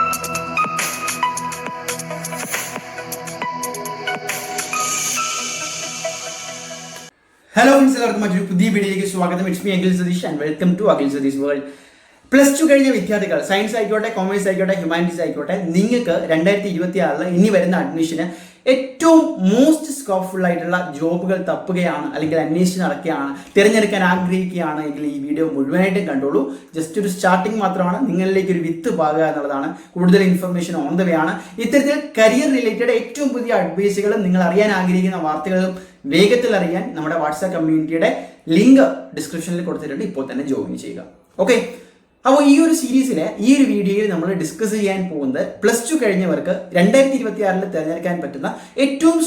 Hello friends, എല്ലാവർക്കും മറ്റൊരു പുതിയ വീഡിയോയിലേക്ക് സ്വാഗതം. It's me Akhil Satheesh and welcome to Akhil Satheesh world. +2 കഴിഞ്ഞ വിദ്യാർത്ഥികൾ, സയൻസ് ആയിക്കോട്ടെ, കൊമേഴ്സ് ആയിക്കോട്ടെ, ഹ്യൂമാനിറ്റീസ് ആയിക്കോട്ടെ, നിങ്ങൾക്ക് 2026 ഇനി വരുന്ന അഡ്മിഷന് ഏറ്റവും മോസ്റ്റ് സ്കോപ്പ്ഫുൾ ആയിട്ടുള്ള ജോബുകൾ തപ്പുകയാണ്, അല്ലെങ്കിൽ അന്വേഷിച്ച് നടക്കുകയാണ്, തിരഞ്ഞെടുക്കാൻ ആഗ്രഹിക്കുകയാണ് എങ്കിൽ ഈ വീഡിയോ മുഴുവനായിട്ടും കണ്ടോളൂ. ജസ്റ്റ് ഒരു സ്റ്റാർട്ടിങ് മാത്രമാണ്, നിങ്ങളിലേക്ക് ഒരു വിത്ത് പാകുക എന്നുള്ളതാണ്. കൂടുതൽ ഇൻഫർമേഷൻ ഓൺ ദ വേ ആണ്. ഇത്തരത്തിൽ കരിയർ റിലേറ്റഡ് ഏറ്റവും പുതിയ അഡ്വൈസുകളും നിങ്ങൾ അറിയാൻ ആഗ്രഹിക്കുന്ന വാർത്തകളും വേഗത്തിൽ അറിയാൻ നമ്മുടെ വാട്സാപ്പ് കമ്മ്യൂണിറ്റിയുടെ ലിങ്ക് ഡിസ്ക്രിപ്ഷനിൽ കൊടുത്തിട്ടുണ്ട്. ഇപ്പോൾ തന്നെ ജോയിൻ ചെയ്യുക. ഓക്കെ, അപ്പോൾ ഈ ഒരു സീരീസിലെ ഈ ഒരു വീഡിയോയിൽ നമ്മൾ ഡിസ്കസ് ചെയ്യാൻ പോകുന്നത് +2 കഴിഞ്ഞവർക്ക് 2026 തിരഞ്ഞെടുക്കാൻ പറ്റുന്ന ഏറ്റവും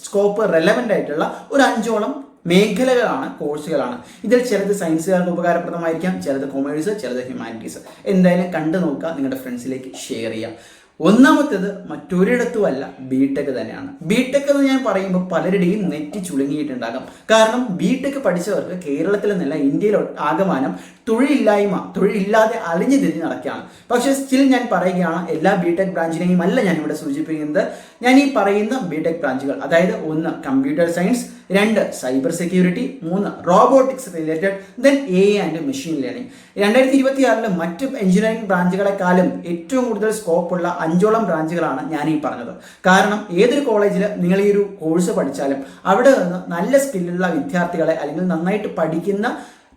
സ്കോപ്പ് റെലവൻ്റ് ആയിട്ടുള്ള ഒരു 5ഓളം മേഖലകളാണ്, കോഴ്സുകളാണ്. ഇതിൽ ചിലത് സയൻസുകാർക്ക് ഉപകാരപ്രദമായിരിക്കാം, ചിലത് കൊമേഴ്സ്, ചിലത് ഹ്യൂമാനിറ്റീസ്. എന്തായാലും കണ്ടു നോക്കുക, നിങ്ങളുടെ ഫ്രണ്ട്സിലേക്ക് ഷെയർ ചെയ്യുക. ഒന്നാമത്തേത് മറ്റൊരിടത്തുമല്ല, ബിടെക് തന്നെയാണ്. ബിടെക് എന്ന് ഞാൻ പറയുമ്പോൾ പലരുടെയും നെറ്റി ചുളുങ്ങിയിട്ടുണ്ടാകും. കാരണം ബിടെക് പഠിച്ചവർക്ക് കേരളത്തിൽ നിന്നല്ല ഇന്ത്യയിൽ ആകമാനം തൊഴിലില്ലാതെ അലിഞ്ഞു തിരിഞ്ഞ് നടക്കുകയാണ്. പക്ഷേ സ്റ്റിൽ ഞാൻ പറയുകയാണ്, എല്ലാ ബിടെക് ബ്രാഞ്ചിനെയും അല്ല ഞാൻ ഇവിടെ സൂചിപ്പിക്കുന്നത്. ഞാൻ ഈ പറയുന്ന ബിടെക് ബ്രാഞ്ചുകൾ, അതായത് 1 computer science, 2 cyber security, 3 robotics related, then AI and machine learning. 2026 മറ്റ് എഞ്ചിനീയറിംഗ് ബ്രാഞ്ചുകളെക്കാളും ഏറ്റവും കൂടുതൽ സ്കോപ്പുള്ള 5ഓളം ബ്രാഞ്ചുകളാണ് ഞാൻ ഈ പറഞ്ഞത്. കാരണം ഏതൊരു കോളേജിൽ നിങ്ങൾ ഈ ഒരു കോഴ്സ് പഠിച്ചാലും അവിടെ നിന്ന് നല്ല സ്കില്ലുള്ള വിദ്യാർത്ഥികളെ, അല്ലെങ്കിൽ നന്നായിട്ട് പഠിക്കുന്ന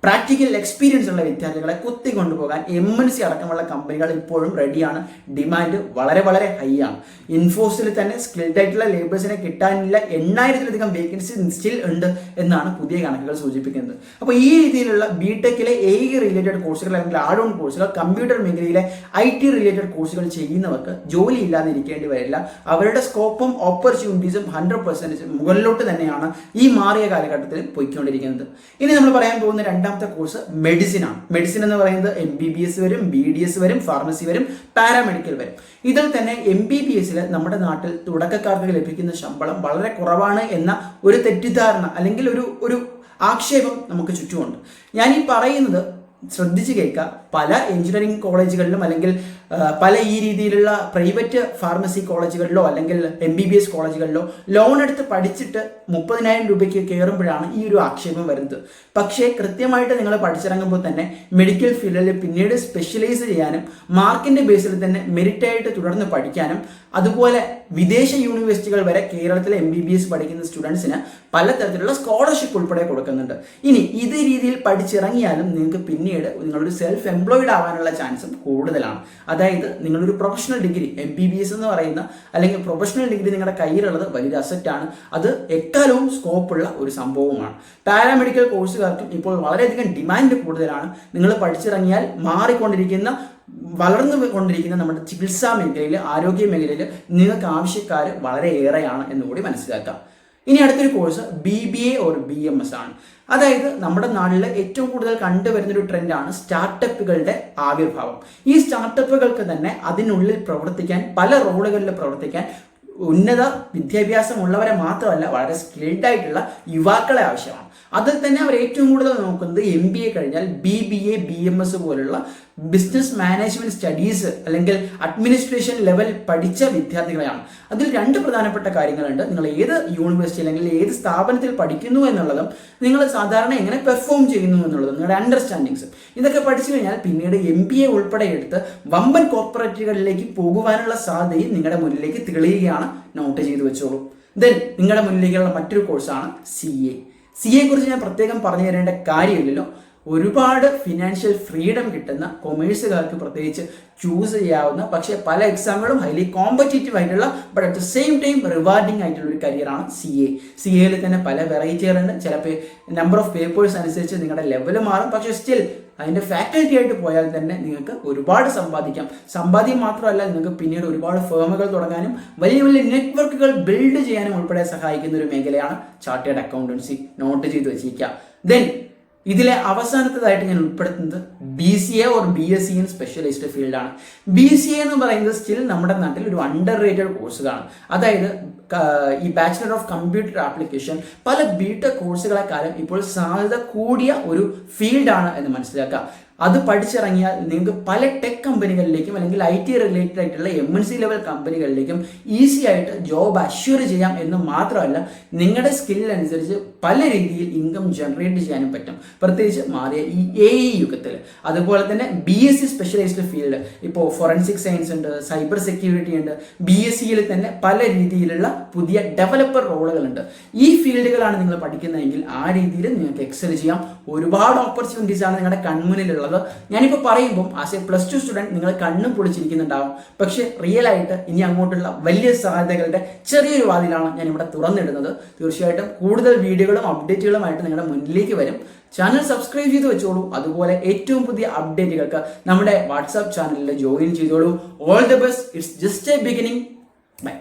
പ്രാക്ടിക്കൽ എക്സ്പീരിയൻസ് ഉള്ള വിദ്യാർത്ഥികളെ കുത്തി കൊണ്ടുപോകാൻ MNC അടക്കമുള്ള കമ്പനികൾ ഇപ്പോഴും റെഡിയാണ്. ഡിമാൻഡ് വളരെ വളരെ ഹൈ ആണ്. ഇൻഫോസിൽ തന്നെ സ്കിൽഡ് ആയിട്ടുള്ള ലേബേഴ്സിനെ കിട്ടാനില്ല, 8000-ലധികം വേക്കൻസി സ്റ്റിൽ ഉണ്ട് എന്നാണ് പുതിയ കണക്കുകൾ സൂചിപ്പിക്കുന്നത്. അപ്പോൾ ഈ രീതിയിലുള്ള ബിടെക്കിലെ AI റിലേറ്റഡ് കോഴ്സുകൾ, അല്ലെങ്കിൽ ആഡ് ഓൺ കോഴ്സുകൾ, കമ്പ്യൂട്ടർ മേഖലയിലെ IT റിലേറ്റഡ് കോഴ്സുകൾ ചെയ്യുന്നവർക്ക് ജോലി ഇല്ലാതെ ഇരിക്കേണ്ടി വരില്ല. അവരുടെ സ്കോപ്പും ഓപ്പർച്യൂണിറ്റീസും 100% മുകളിലോട്ട് തന്നെയാണ് ഈ മാറിയ കാലഘട്ടത്തിൽ പോയിക്കൊണ്ടിരിക്കുന്നത്. ഇനി നമ്മൾ പറയാൻ പോകുന്ന രണ്ടാമത്തെ കോഴ്സ് മെഡിസിൻ ആണ്. മെഡിസിൻ എന്ന് പറയുന്നത് MBBS വരും, BDS വരും, ഫാർമസി വരും, പാരാമെഡിക്കൽ വരും. ഇതിൽ തന്നെ MBBS നമ്മുടെ നാട്ടിൽ തുടക്കക്കാർക്ക് ലഭിക്കുന്ന ശമ്പളം വളരെ കുറവാണ് എന്ന ഒരു തെറ്റിദ്ധാരണ, അല്ലെങ്കിൽ ഒരു ആക്ഷേപം നമുക്ക് ചുറ്റുമുണ്ട്. ഞാൻ ഈ പറയുന്നത് ശ്രദ്ധിച്ച് കേൾക്കുക. പല എഞ്ചിനീയറിംഗ് കോളേജുകളിലും, അല്ലെങ്കിൽ പല ഈ രീതിയിലുള്ള പ്രൈവറ്റ് ഫാർമസി കോളേജുകളിലോ, അല്ലെങ്കിൽ MBBS കോളേജുകളിലോ ലോൺ എടുത്ത് പഠിച്ചിട്ട് 30,000 രൂപയ്ക്ക് കയറുമ്പോഴാണ് ഈ ഒരു ആക്ഷേപം വരുന്നത്. പക്ഷേ കൃത്യമായിട്ട് നിങ്ങൾ പഠിച്ചിറങ്ങുമ്പോൾ തന്നെ മെഡിക്കൽ ഫീൽഡിൽ പിന്നീട് സ്പെഷ്യലൈസ് ചെയ്യാനും, മാർക്കിന്റെ ബേസിൽ തന്നെ മെറിറ്റായിട്ട് തുടർന്ന് പഠിക്കാനും, അതുപോലെ വിദേശ യൂണിവേഴ്സിറ്റികൾ വരെ കേരളത്തിലെ MBBS പഠിക്കുന്ന സ്റ്റുഡൻസിന് പലതരത്തിലുള്ള സ്കോളർഷിപ്പ് ഉൾപ്പെടെ കൊടുക്കുന്നുണ്ട്. ഇനി ഇതേ രീതിയിൽ പഠിച്ചിറങ്ങിയാലും നിങ്ങൾക്ക് പിന്നീട് നിങ്ങളൊരു സെൽഫ് എംപ്ലോയിഡ് ആവാനുള്ള ചാൻസും കൂടുതലാണ്. അതായത് നിങ്ങളൊരു പ്രൊഫഷണൽ ഡിഗ്രി, MBBS എന്ന് പറയുന്ന അല്ലെങ്കിൽ പ്രൊഫഷണൽ ഡിഗ്രി നിങ്ങളുടെ കയ്യിലുള്ളത് വലിയൊരു അസറ്റാണ്. അത് എക്കാലവും സ്കോപ്പുള്ള ഒരു സംഭവമാണ്. പാരാമെഡിക്കൽ കോഴ്സുകാർക്കും ഇപ്പോൾ വളരെയധികം ഡിമാൻഡ് കൂടുതലാണ്. നിങ്ങൾ പഠിച്ചിറങ്ങിയാൽ വളർന്നു കൊണ്ടിരിക്കുന്ന നമ്മുടെ ചികിത്സാ മേഖലയിൽ, ആരോഗ്യ മേഖലയിൽ നിങ്ങൾക്ക് ആവശ്യക്കാർ വളരെ ഏറെയാണ് എന്നുകൂടി മനസ്സിലാക്കാം. ഇനി അടുത്തൊരു കോഴ്സ് BBA ഓർ BMS ആണ്. അതായത് നമ്മുടെ നാട്ടിൽ ഏറ്റവും കൂടുതൽ കണ്ടുവരുന്നൊരു ട്രെൻഡാണ് സ്റ്റാർട്ടപ്പുകളുടെ ആവിർഭാവം. ഈ സ്റ്റാർട്ടപ്പുകൾക്ക് തന്നെ അതിനുള്ളിൽ പ്രവർത്തിക്കാൻ, പല റോളുകളിൽ പ്രവർത്തിക്കാൻ ഉന്നത വിദ്യാഭ്യാസമുള്ളവരെ മാത്രമല്ല, വളരെ സ്കിൽഡ് ആയിട്ടുള്ള യുവാക്കളെ ആവശ്യമാണ്. അതിൽ തന്നെ അവർ ഏറ്റവും കൂടുതൽ നോക്കുന്നത് MBA കഴിഞ്ഞാൽ BBA, BMS പോലുള്ള ബിസിനസ് മാനേജ്മെന്റ് സ്റ്റഡീസ്, അല്ലെങ്കിൽ അഡ്മിനിസ്ട്രേഷൻ ലെവൽ പഠിച്ച വിദ്യാർത്ഥികളെയാണ്. അതിൽ 2 പ്രധാനപ്പെട്ട കാര്യങ്ങളുണ്ട്. നിങ്ങൾ ഏത് യൂണിവേഴ്സിറ്റി അല്ലെങ്കിൽ ഏത് സ്ഥാപനത്തിൽ പഠിക്കുന്നു എന്നുള്ളതും, നിങ്ങൾ സാധാരണ എങ്ങനെ പെർഫോം ചെയ്യുന്നു എന്നുള്ളതും, നിങ്ങളുടെ അണ്ടർസ്റ്റാൻഡിങ്സ്, ഇതൊക്കെ പഠിച്ചു കഴിഞ്ഞാൽ പിന്നീട് MBA ഉൾപ്പെടെ എടുത്ത് വമ്പൻ കോർപ്പറേറ്റുകളിലേക്ക് പോകുവാനുള്ള സാധ്യതയും നിങ്ങളുടെ മുന്നിലേക്ക് തെളിയുകയാണ്. നോട്ട് ചെയ്ത് വെച്ചോളൂ. ദെൻ നിങ്ങളുടെ മുന്നിലേക്കുള്ള മറ്റൊരു കോഴ്സാണ് CA കുറിച്ച് ഞാൻ പ്രത്യേകം പറഞ്ഞു തരേണ്ട കാര്യമില്ലല്ലോ. ഒരുപാട് ഫിനാൻഷ്യൽ ഫ്രീഡം കിട്ടുന്ന, കൊമേഴ്സുകാർക്ക് പ്രത്യേകിച്ച് ചൂസ് ചെയ്യാവുന്ന, പക്ഷേ പല എക്സാമുകളും ഹൈലി കോമ്പറ്റീറ്റീവ് ആയിട്ടുള്ള, but at the same time rewarding ആയിട്ടുള്ള ഒരു കരിയറാണ് CA. തന്നെ പല വെറൈറ്റികളുണ്ട്. ചിലപ്പോൾ നമ്പർ ഓഫ് പേപ്പേഴ്സ് അനുസരിച്ച് നിങ്ങളുടെ ലെവൽ മാറും. പക്ഷേ സ്റ്റിൽ അതിൻ്റെ ഫാക്കൽറ്റി ആയിട്ട് പോയാൽ തന്നെ നിങ്ങൾക്ക് ഒരുപാട് സമ്പാദിക്കാം. സമ്പാദ്യം മാത്രമല്ല, നിങ്ങൾക്ക് പിന്നീട് ഒരുപാട് ഫേമുകൾ തുടങ്ങാനും വലിയ വലിയ നെറ്റ്വർക്കുകൾ ബിൽഡ് ചെയ്യാനും ഉൾപ്പെടെ സഹായിക്കുന്ന ഒരു മേഖലയാണ് ചാർട്ടേഡ് അക്കൗണ്ടൻസി. നോട്ട് ചെയ്ത് വെച്ചിരിക്കുക. ദെൻ ഇതിലെ അവസാനത്തേതായിട്ട് ഞാൻ ഉൾപ്പെടുത്തുന്നത് BCA or BSc in specialised ഫീൽഡാണ്. BCA എന്ന് പറയുന്നത് സ്റ്റിൽ നമ്മുടെ നാട്ടിൽ ഒരു അണ്ടർ റേറ്റഡ് കോഴ്സുകളാണ്. അതായത് ഈ ബാച്ചിലർ ഓഫ് കമ്പ്യൂട്ടർ ആപ്ലിക്കേഷൻ പല ബിടെക് കോഴ്സുകളെക്കാളും ഇപ്പോൾ സാധ്യത കൂടിയ ഒരു ഫീൽഡാണ് എന്ന് മനസ്സിലാക്കുക. അത് പഠിച്ചിറങ്ങിയാൽ നിങ്ങൾക്ക് പല ടെക് കമ്പനികളിലേക്കും അല്ലെങ്കിൽ IT റിലേറ്റഡ് ആയിട്ടുള്ള MNC ലെവൽ കമ്പനികളിലേക്കും ഈസി ആയിട്ട് ജോബ് അഷ്യൂർ ചെയ്യാം എന്ന് മാത്രമല്ല നിങ്ങളുടെ സ്കില്ലനുസരിച്ച് പല രീതിയിൽ ഇൻകം ജനറേറ്റ് ചെയ്യാനും പറ്റും, പ്രത്യേകിച്ച് മാറിയ ഈ AI യുഗത്തിൽ. അതുപോലെ തന്നെ BSc സ്പെഷ്യലൈസ്ഡ് ഫീൽഡ്, ഇപ്പോൾ ഫോറൻസിക് സയൻസ് ഉണ്ട്, സൈബർ സെക്യൂരിറ്റി ഉണ്ട്, BScയിൽ തന്നെ പല രീതിയിലുള്ള പുതിയ ഡെവലപ്പർ റോളുകളുണ്ട്. ഈ ഫീൽഡുകളാണ് നിങ്ങൾ പഠിക്കുന്നതെങ്കിൽ ആ രീതിയിൽ നിങ്ങൾക്ക് എക്സൽ ചെയ്യാം. ഒരുപാട് ഓപ്പർച്യൂണിറ്റീസ് ആണ് നിങ്ങളുടെ കൺമുന്നിലുള്ളത്. ഞാനിപ്പോൾ പറയുമ്പോൾ ആസ് എ +2 സ്റ്റുഡൻറ്റ് നിങ്ങൾ കണ്ണും പൊളിച്ചിരിക്കുന്നുണ്ടാവും, പക്ഷേ റിയൽ ആയിട്ട് ഇനി അങ്ങോട്ടുള്ള വലിയ സാധ്യതകളുടെ ചെറിയൊരു വാതിലാണ് ഞാൻ ഇവിടെ തുറന്നിടുന്നത്. തീർച്ചയായിട്ടും കൂടുതൽ വീഡിയോകളും അപ്ഡേറ്റുകളുമായിട്ട് നിങ്ങളുടെ മുന്നിലേക്ക് വരും. ചാനൽ സബ്സ്ക്രൈബ് ചെയ്ത് വെച്ചോളൂ. അതുപോലെ ഏറ്റവും പുതിയ അപ്ഡേറ്റുകൾക്ക് നമ്മുടെ വാട്സാപ്പ് ചാനലിൽ ജോയിൻ ചെയ്തോളൂ. All the best. It's just a beginning. By.